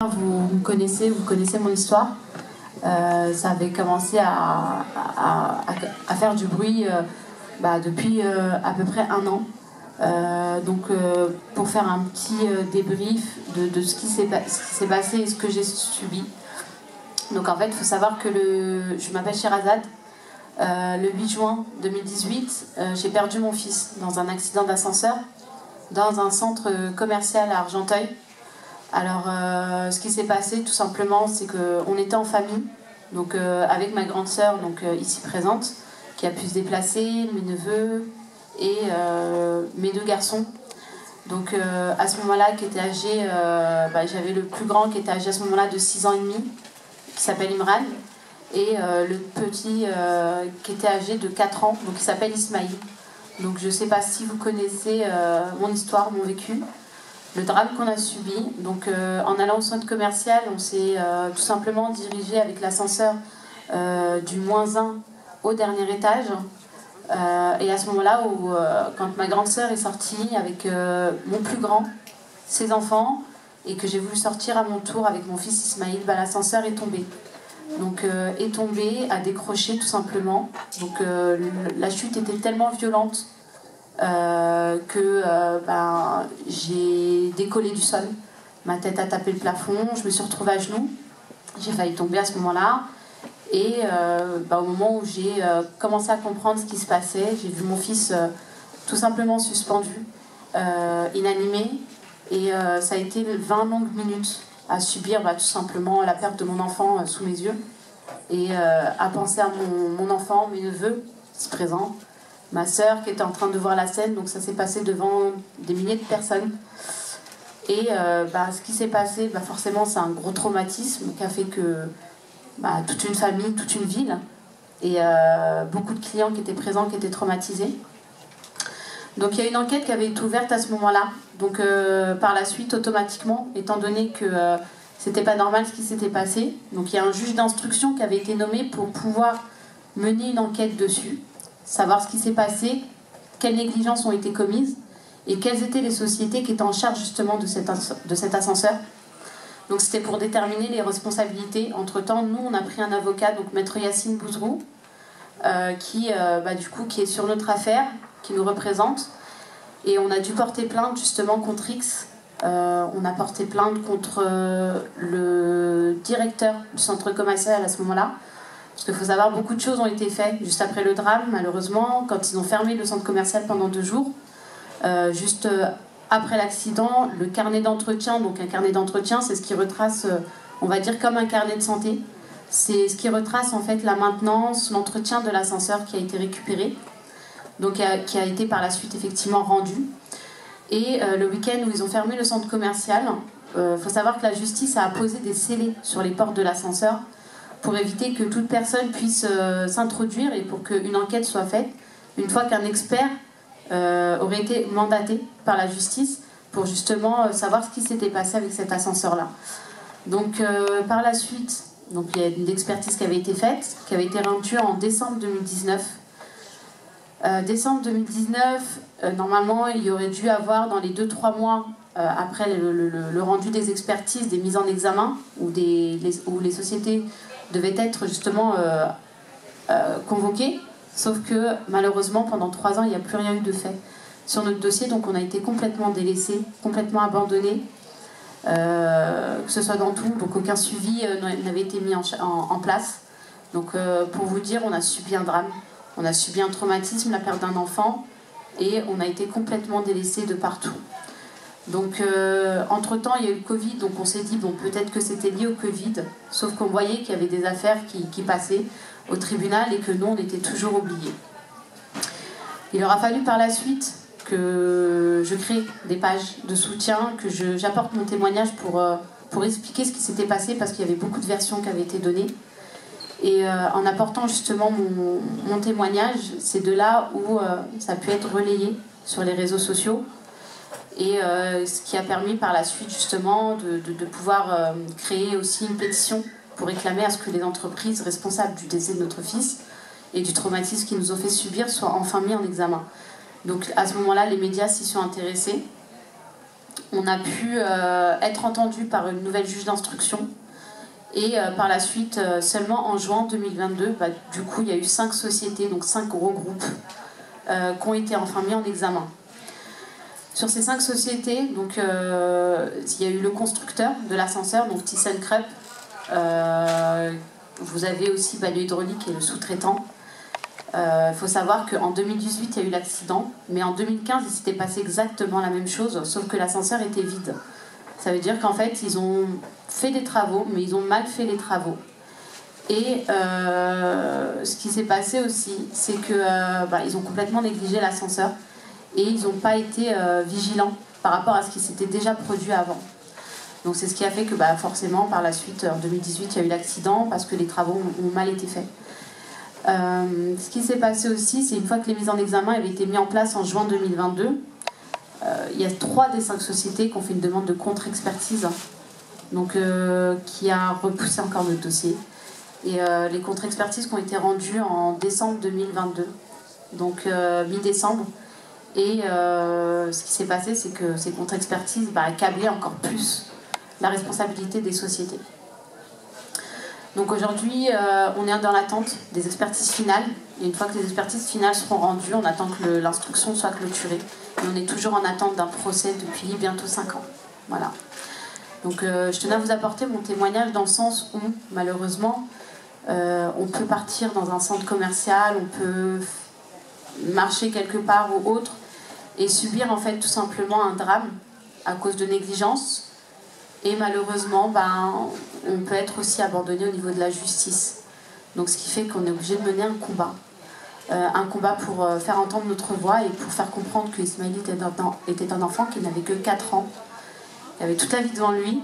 Vous connaissez mon histoire. Ça avait commencé à faire du bruit depuis à peu près un an. Pour faire un petit débrief de ce qui s'est passé et ce que j'ai subi. Donc en fait, il faut savoir que je m'appelle Sherazade. Le 8 juin 2018, j'ai perdu mon fils dans un accident d'ascenseur dans un centre commercial à Argenteuil. Alors, ce qui s'est passé, tout simplement, c'est qu'on était en famille, donc avec ma grande sœur, ici présente, qui a pu se déplacer, mes neveux et mes deux garçons. Donc, à ce moment-là, qui était âgé, j'avais le plus grand qui était âgé à ce moment-là de 6 ans et demi, qui s'appelle Imran, et le petit qui était âgé de 4 ans, donc qui s'appelle Ismaïl. Donc, je ne sais pas si vous connaissez mon histoire, mon vécu. Le drame qu'on a subi. Donc, en allant au centre commercial, on s'est tout simplement dirigé avec l'ascenseur du -1 au dernier étage. Et à ce moment-là, quand ma grande sœur est sortie avec mon plus grand, ses enfants, et que j'ai voulu sortir à mon tour avec mon fils Ismaïl, l'ascenseur est tombé. Donc, est tombé, a décroché tout simplement. Donc, la chute était tellement violente j'ai décollé du sol. Ma tête a tapé le plafond, je me suis retrouvée à genoux. J'ai failli tomber à ce moment-là. Et au moment où j'ai commencé à comprendre ce qui se passait, j'ai vu mon fils tout simplement suspendu, inanimé. Et ça a été 20 longues minutes à subir tout simplement la perte de mon enfant sous mes yeux. Et à penser à mon enfant, mes neveux, ici présents, ma sœur qui était en train de voir la scène. Donc ça s'est passé devant des milliers de personnes. Et ce qui s'est passé, forcément c'est un gros traumatisme qui a fait que toute une famille, toute une ville et beaucoup de clients qui étaient présents, qui étaient traumatisés. Donc il y a une enquête qui avait été ouverte à ce moment-là. Donc par la suite, automatiquement, étant donné que c'était pas normal ce qui s'était passé, donc il y a un juge d'instruction qui avait été nommé pour pouvoir mener une enquête dessus, savoir ce qui s'est passé, quelles négligences ont été commises et quelles étaient les sociétés qui étaient en charge justement de cet ascenseur. Donc c'était pour déterminer les responsabilités. Entre-temps, nous, on a pris un avocat, donc Maître Yassine Bouzrou, qui est sur notre affaire, qui nous représente. Et on a dû porter plainte justement contre X. On a porté plainte contre le directeur du centre commercial à ce moment-là. Parce qu'il faut savoir, beaucoup de choses ont été faites juste après le drame, malheureusement, quand ils ont fermé le centre commercial pendant 2 jours. Après l'accident, le carnet d'entretien, donc un carnet d'entretien, c'est ce qui retrace, on va dire comme un carnet de santé. C'est ce qui retrace en fait la maintenance, l'entretien de l'ascenseur qui a été récupéré, donc qui a été par la suite effectivement rendu. Et le week-end où ils ont fermé le centre commercial, faut savoir que la justice a apposé des scellés sur les portes de l'ascenseur pour éviter que toute personne puisse s'introduire et pour qu'une enquête soit faite une fois qu'un expert aurait été mandaté par la justice pour justement savoir ce qui s'était passé avec cet ascenseur-là. Donc par la suite, il y a une expertise qui avait été faite, qui avait été rendue en décembre 2019. Décembre 2019, normalement, il y aurait dû avoir dans les 2-3 mois après le rendu des expertises, des mises en examen, où les sociétés devaient être justement convoquées. Sauf que malheureusement, pendant 3 ans, il n'y a plus rien eu de fait sur notre dossier. Donc on a été complètement délaissé, complètement abandonné, que ce soit dans tout. Donc aucun suivi n'avait été mis en place. Donc pour vous dire, on a subi un drame. On a subi un traumatisme, la perte d'un enfant, et on a été complètement délaissé de partout. Donc, entre-temps, il y a eu le Covid, donc on s'est dit, peut-être que c'était lié au Covid, sauf qu'on voyait qu'il y avait des affaires qui passaient au tribunal et que nous, on était toujours oubliés. Il aura fallu par la suite que je crée des pages de soutien, que j'apporte mon témoignage pour expliquer ce qui s'était passé, parce qu'il y avait beaucoup de versions qui avaient été données. Et en apportant justement mon témoignage, c'est de là où ça a pu être relayé sur les réseaux sociaux. Et ce qui a permis par la suite justement de pouvoir créer aussi une pétition pour réclamer à ce que les entreprises responsables du décès de notre fils et du traumatisme qu'ils nous ont fait subir soient enfin mis en examen. Donc à ce moment-là, les médias s'y sont intéressés. On a pu être entendu par une nouvelle juge d'instruction. Et par la suite, seulement en juin 2022, du coup, il y a eu 5 sociétés, donc 5 gros groupes, qui ont été enfin mis en examen. Sur ces 5 sociétés, donc, il y a eu le constructeur de l'ascenseur, donc ThyssenKrupp. Vous avez aussi Bayeux Hydraulique et le sous-traitant. Il faut savoir qu'en 2018, il y a eu l'accident, mais en 2015, il s'était passé exactement la même chose, sauf que l'ascenseur était vide. Ça veut dire qu'en fait, ils ont fait des travaux, mais ils ont mal fait les travaux. Et ce qui s'est passé aussi, c'est qu'ils ont complètement négligé l'ascenseur et ils n'ont pas été vigilants par rapport à ce qui s'était déjà produit avant. Donc c'est ce qui a fait que forcément, par la suite, en 2018, il y a eu l'accident parce que les travaux ont mal été faits. Ce qui s'est passé aussi, c'est une fois que les mises en examen avaient été mises en place en juin 2022, il y a 3 des 5 sociétés qui ont fait une demande de contre-expertise, donc qui a repoussé encore notre dossier. Et les contre-expertises qui ont été rendues en décembre 2022, donc mi-décembre. Et ce qui s'est passé, c'est que ces contre-expertises accablaient encore plus la responsabilité des sociétés. Donc aujourd'hui, on est dans l'attente des expertises finales. Et une fois que les expertises finales seront rendues, on attend que l'instruction soit clôturée. Et on est toujours en attente d'un procès depuis bientôt 5 ans. Voilà. Donc je tenais à vous apporter mon témoignage dans le sens où, malheureusement, on peut partir dans un centre commercial, on peut marcher quelque part ou autre et subir en fait tout simplement un drame à cause de négligence. Et malheureusement, on peut être aussi abandonné au niveau de la justice. Donc ce qui fait qu'on est obligé de mener un combat pour faire entendre notre voix et pour faire comprendre que Ismaël était un enfant qui n'avait que 4 ans, qui avait toute la vie devant lui,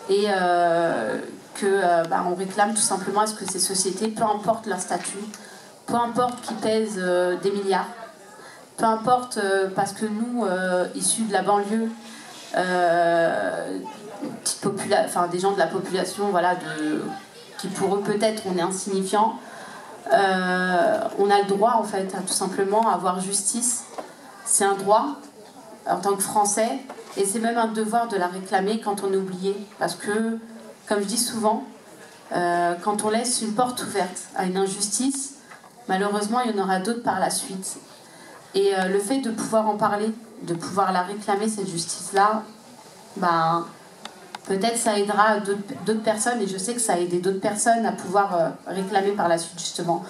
et on réclame tout simplement à ce que ces sociétés, peu importe leur statut, peu importe qu'ils pèsent des milliards, peu importe parce que nous, issus de la banlieue, des gens de la population, voilà, qui pour eux peut-être on est insignifiant, on a le droit en fait à tout simplement avoir justice. C'est un droit en tant que Français et c'est même un devoir de la réclamer quand on est oublié, parce que comme je dis souvent, quand on laisse une porte ouverte à une injustice, malheureusement il y en aura d'autres par la suite. Et le fait de pouvoir en parler, de pouvoir la réclamer, cette justice-là, peut-être ça aidera d'autres personnes, et je sais que ça a aidé d'autres personnes à pouvoir réclamer par la suite justement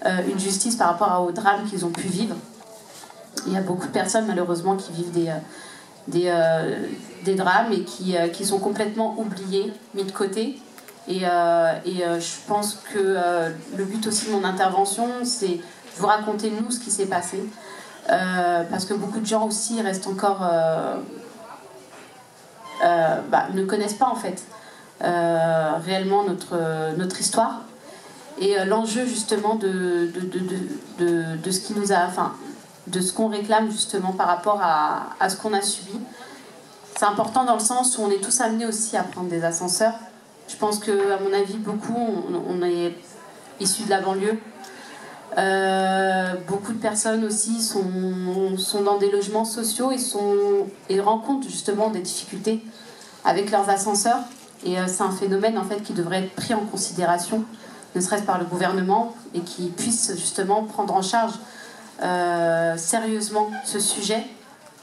une justice par rapport au drame qu'ils ont pu vivre. Il y a beaucoup de personnes malheureusement qui vivent des drames et qui sont complètement oubliées, mis de côté. Et je pense que le but aussi de mon intervention, c'est de vous raconter nous ce qui s'est passé. Parce que beaucoup de gens aussi restent encore ne connaissent pas en fait réellement notre histoire et l'enjeu justement de ce qui nous a, de ce qu'on réclame justement par rapport à ce qu'on a subi. C'est important dans le sens où on est tous amenés aussi à prendre des ascenseurs. Je pense que, à mon avis, beaucoup on est issus de la banlieue. Beaucoup de personnes aussi sont dans des logements sociaux et rencontrent justement des difficultés avec leurs ascenseurs. Et c'est un phénomène en fait qui devrait être pris en considération, ne serait-ce par le gouvernement, et qui puisse justement prendre en charge sérieusement ce sujet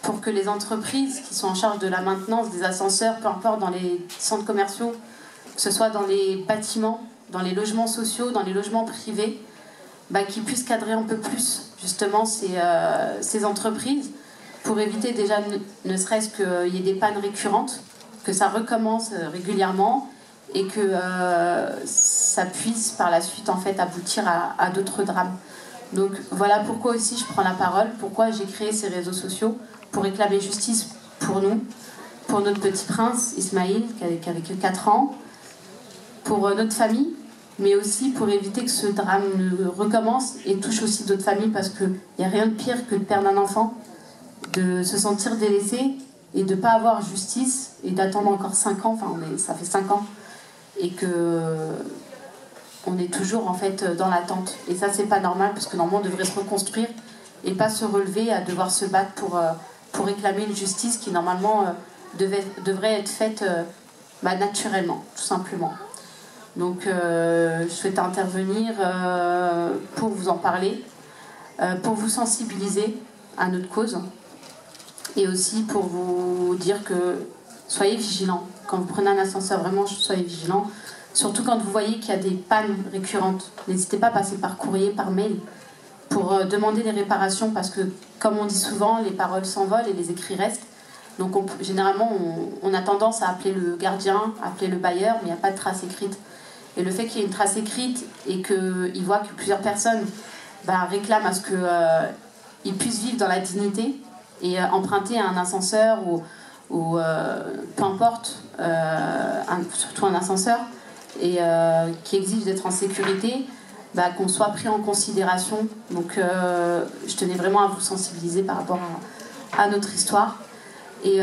pour que les entreprises qui sont en charge de la maintenance des ascenseurs, peu importe dans les centres commerciaux, que ce soit dans les bâtiments, dans les logements sociaux, dans les logements privés, qui puissent cadrer un peu plus justement ces entreprises pour éviter déjà ne serait-ce qu'il y ait des pannes récurrentes, que ça recommence régulièrement et que ça puisse par la suite en fait aboutir à d'autres drames. Donc voilà pourquoi aussi je prends la parole, pourquoi j'ai créé ces réseaux sociaux, pour réclamer justice pour nous, pour notre petit prince Ismaël qui avait que 4 ans, pour notre famille, mais aussi pour éviter que ce drame ne recommence et touche aussi d'autres familles, parce qu'il n'y a rien de pire que de perdre un enfant, de se sentir délaissé et de ne pas avoir justice et d'attendre encore 5 ans, ça fait 5 ans, et que on est toujours en fait dans l'attente. Et ça c'est pas normal, parce que normalement on devrait se reconstruire et pas se relever à devoir se battre pour réclamer une justice qui normalement devrait être faite naturellement, tout simplement. Donc je souhaite intervenir pour vous en parler, pour vous sensibiliser à notre cause et aussi pour vous dire que soyez vigilants. Quand vous prenez un ascenseur, vraiment soyez vigilants. Surtout quand vous voyez qu'il y a des pannes récurrentes. N'hésitez pas à passer par courrier, par mail pour demander les réparations parce que, comme on dit souvent, les paroles s'envolent et les écrits restent. Donc généralement, on a tendance à appeler le gardien, appeler le bailleur, mais il n'y a pas de trace écrite. Et le fait qu'il y ait une trace écrite et qu'il voit que plusieurs personnes réclament à ce qu'ils puissent vivre dans la dignité et emprunter un ascenseur ou peu importe, surtout un ascenseur, et qui exige d'être en sécurité, qu'on soit pris en considération. Donc je tenais vraiment à vous sensibiliser par rapport à notre histoire. Et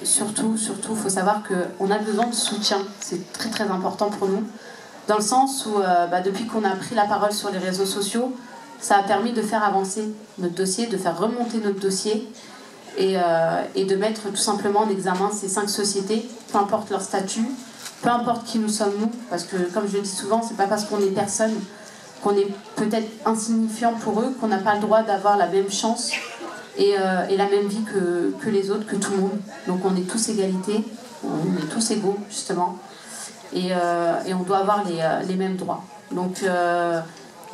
surtout, il faut savoir qu'on a besoin de soutien. C'est très très important pour nous. Dans le sens où, depuis qu'on a pris la parole sur les réseaux sociaux, ça a permis de faire avancer notre dossier, de faire remonter notre dossier et de mettre tout simplement en examen ces 5 sociétés, peu importe leur statut, peu importe qui nous sommes nous. Parce que, comme je le dis souvent, c'est pas parce qu'on est personne, qu'on est peut-être insignifiant pour eux, qu'on n'a pas le droit d'avoir la même chance et la même vie que les autres, que tout le monde. Donc on est tous égalité, on est tous égaux justement, et on doit avoir les mêmes droits. Donc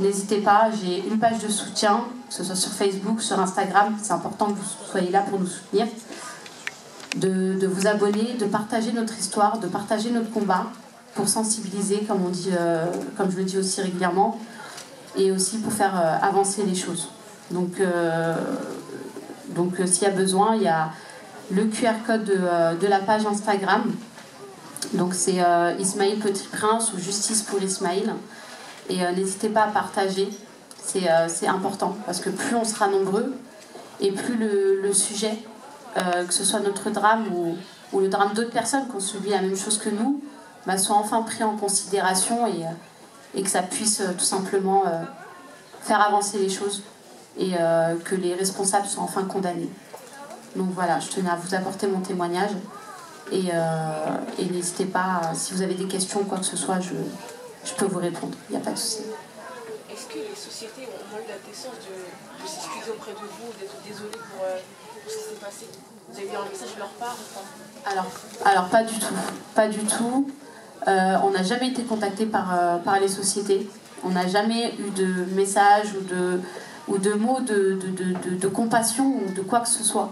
n'hésitez pas, j'ai une page de soutien, que ce soit sur Facebook, sur Instagram, c'est important que vous soyez là pour nous soutenir, de vous abonner, de partager notre histoire, de partager notre combat, pour sensibiliser, comme on dit, comme je le dis aussi régulièrement, et aussi pour faire avancer les choses. Donc s'il y a besoin, il y a le QR code de la page Instagram. Donc c'est Ismaël Petit Prince ou Justice pour Ismaël. Et n'hésitez pas à partager, c'est important. Parce que plus on sera nombreux, et plus le sujet, que ce soit notre drame ou le drame d'autres personnes qui ont subi la même chose que nous, soit enfin pris en considération et que ça puisse tout simplement faire avancer les choses. Et que les responsables soient enfin condamnés. Donc voilà, je tenais à vous apporter mon témoignage et n'hésitez pas, si vous avez des questions ou quoi que ce soit, je peux vous répondre, il n'y a pas de souci. Est-ce que les sociétés ont eu la décence de s'excuser auprès de vous, d'être désolées pour ce qui s'est passé? Vous avez eu un message de leur part ou pas? Alors pas du tout, pas du tout. On n'a jamais été contacté par les sociétés, on n'a jamais eu de message ou de mots de compassion ou de quoi que ce soit.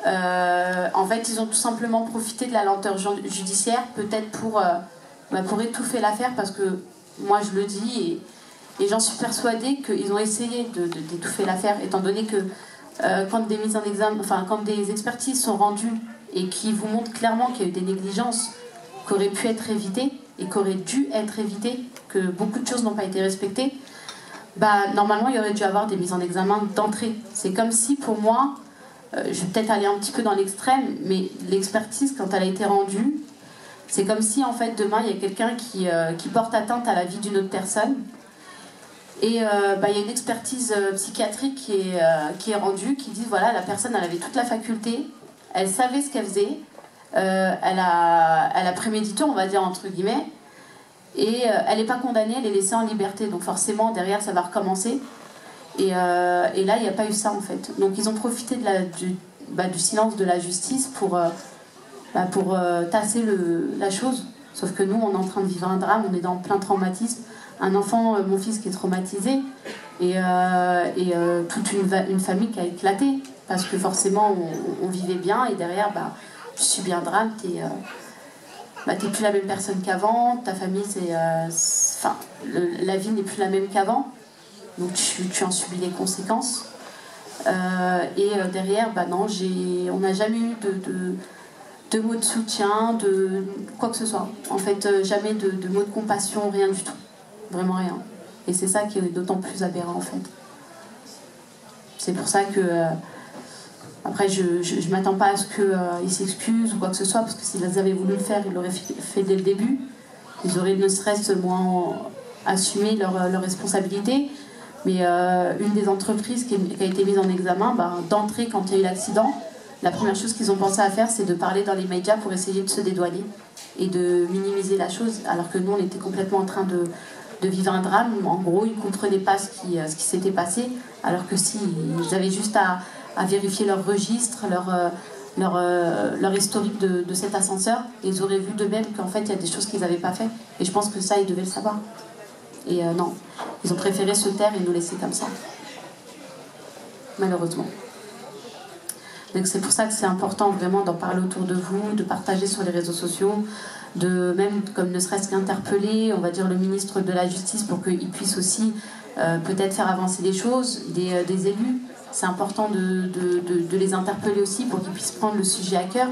En fait, ils ont tout simplement profité de la lenteur judiciaire, peut-être pour étouffer l'affaire, parce que moi je le dis et j'en suis persuadée qu'ils ont essayé d'étouffer l'affaire, étant donné que quand des mises en examen, quand des expertises sont rendues et qui vous montrent clairement qu'il y a eu des négligences qui auraient pu être évitées et qui auraient dû être évitées, que beaucoup de choses n'ont pas été respectées, normalement il y aurait dû avoir des mises en examen d'entrée. C'est comme si pour moi, je vais peut-être aller un petit peu dans l'extrême, mais l'expertise quand elle a été rendue, c'est comme si en fait demain il y a quelqu'un qui porte atteinte à la vie d'une autre personne et il y a une expertise psychiatrique qui est rendue, qui dit voilà, la personne elle avait toute la faculté, elle savait ce qu'elle faisait, elle a prémédité, on va dire entre guillemets, et elle n'est pas condamnée, elle est laissée en liberté. Donc forcément, derrière, ça va recommencer. Et là, il n'y a pas eu ça, en fait. Donc ils ont profité du silence de la justice pour tasser la chose. Sauf que nous, on est en train de vivre un drame, on est dans plein traumatisme. Un enfant, mon fils, qui est traumatisé, et toute une famille qui a éclaté. Parce que forcément, on vivait bien, et derrière, tu subis un drame, t'es plus la même personne qu'avant, ta famille, la vie n'est plus la même qu'avant, donc tu en subis les conséquences. Derrière, non, on n'a jamais eu de mots de soutien, de quoi que ce soit. En fait, jamais de mots de compassion, rien du tout. Vraiment rien. Et c'est ça qui est d'autant plus aberrant, en fait. C'est pour ça que... Après, je ne m'attends pas à ce qu'ils s'excusent ou quoi que ce soit, parce que s'ils avaient voulu le faire, ils l'auraient fait dès le début. Ils auraient ne serait-ce moins assumé leur responsabilité. Mais une des entreprises qui a été mise en examen, d'entrée, quand il y a eu l'accident, la première chose qu'ils ont pensé à faire, c'est de parler dans les médias pour essayer de se dédouaner et de minimiser la chose, alors que nous, on était complètement en train de vivre un drame. En gros, ils ne comprenaient pas ce qui s'était passé, alors que si, ils avaient juste à vérifier leur registre, leur historique de cet ascenseur, et ils auraient vu d'eux-mêmes qu'en fait, il y a des choses qu'ils n'avaient pas fait. Et je pense que ça, ils devaient le savoir. Et non, ils ont préféré se taire et nous laisser comme ça. Malheureusement. Donc c'est pour ça que c'est important vraiment d'en parler autour de vous, de partager sur les réseaux sociaux, de même comme ne serait-ce qu'interpeller, on va dire, le ministre de la Justice pour qu'il puisse aussi peut-être faire avancer les choses, des élus. C'est important de les interpeller aussi pour qu'ils puissent prendre le sujet à cœur,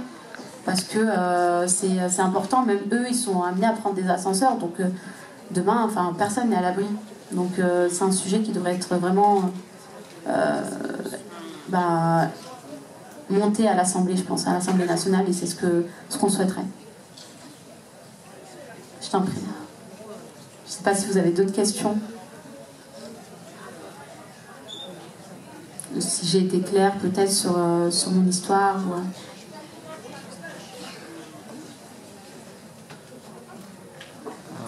parce que c'est important, même eux ils sont amenés à prendre des ascenseurs, donc demain, enfin, personne n'est à l'abri. Donc c'est un sujet qui devrait être vraiment monté à l'Assemblée, je pense, à l'Assemblée nationale, et c'est ce qu'on souhaiterait. Je t'en prie. Je ne sais pas si vous avez d'autres questions. Si j'ai été claire peut-être sur mon histoire.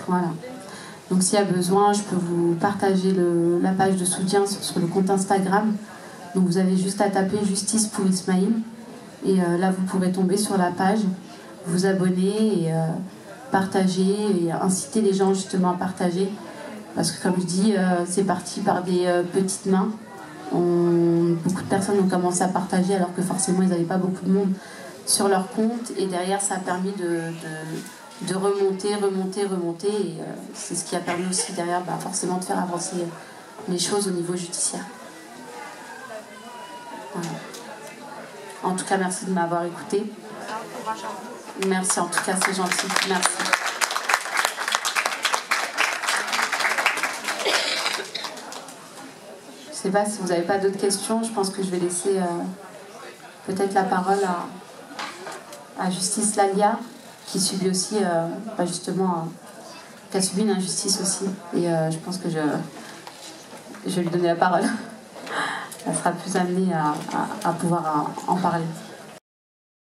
Voilà. Donc s'il y a besoin, je peux vous partager la page de soutien sur le compte Instagram. Donc vous avez juste à taper Justice pour Ismaïl. Et là, vous pourrez tomber sur la page, vous abonner et partager et inciter les gens justement à partager. Parce que comme je dis, c'est parti par des petites mains. Beaucoup de personnes ont commencé à partager alors que forcément ils n'avaient pas beaucoup de monde sur leur compte. Et derrière, ça a permis de remonter. Et c'est ce qui a permis aussi derrière forcément de faire avancer les choses au niveau judiciaire. Voilà. En tout cas, merci de m'avoir écouté. Merci, en tout cas, c'est gentil. Merci. Je ne sais pas si vous n'avez pas d'autres questions. Je pense que je vais laisser peut-être la parole à Justice Lalia, qui subit aussi, justement, qui a subi une injustice aussi. Et je pense que je vais lui donner la parole. Elle sera plus amenée à pouvoir en parler.